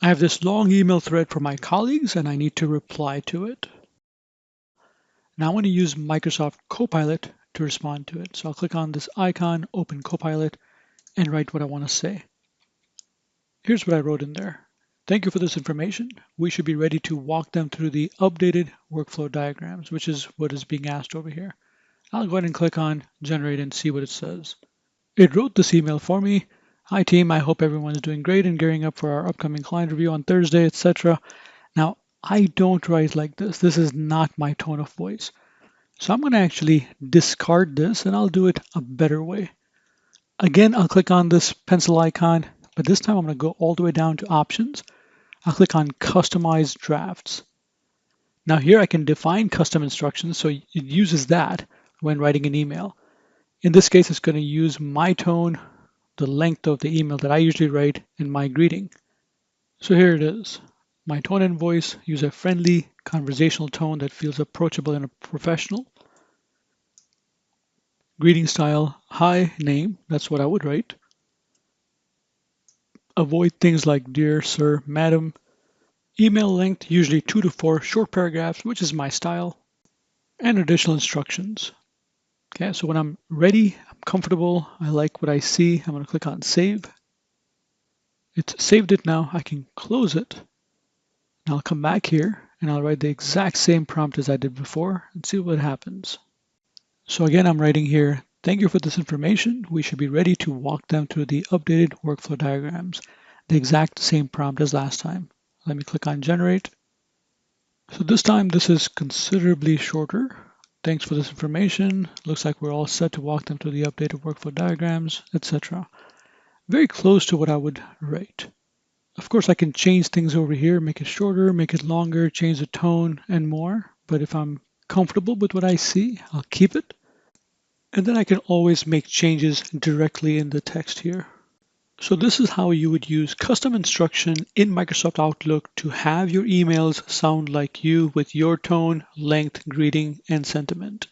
I have this long email thread from my colleagues and I need to reply to it. Now I want to use Microsoft Copilot to respond to it. So I'll click on this icon, open Copilot, and write what I want to say. Here's what I wrote in there. Thank you for this information. We should be ready to walk them through the updated workflow diagrams, which is what is being asked over here. I'll go ahead and click on generate and see what it says. It wrote this email for me. Hi team, I hope everyone is doing great and gearing up for our upcoming client review on Thursday, etc. Now, I don't write like this. This is not my tone of voice. So I'm going to actually discard this and I'll do it a better way. Again, I'll click on this pencil icon, but this time I'm going to go all the way down to options. I'll click on customize drafts. Now here I can define custom instructions, so it uses that when writing an email. In this case, it's going to use my tone, the length of the email that I usually write, and my greeting. So here it is. My tone and voice use a friendly conversational tone that feels approachable and professional. Greeting style, hi, name, that's what I would write. Avoid things like dear, sir, madam. Email length, usually 2 to 4 short paragraphs, which is my style. And additional instructions. Okay, so when I'm ready, I'm comfortable, I like what I see, I'm going to click on save. It's saved it now. I can close it. And I'll come back here and I'll write the exact same prompt as I did before and see what happens. So again, I'm writing here, thank you for this information. We should be ready to walk them through the updated workflow diagrams. The exact same prompt as last time. Let me click on generate. So this time this is considerably shorter. Thanks for this information. Looks like we're all set to walk them through the updated workflow diagrams, etc. Very close to what I would write. Of course, I can change things over here, make it shorter, make it longer, change the tone and more. But if I'm comfortable with what I see, I'll keep it. And then I can always make changes directly in the text here. So this is how you would use custom instruction in Microsoft Outlook to have your emails sound like you with your tone, length, greeting, and sentiment.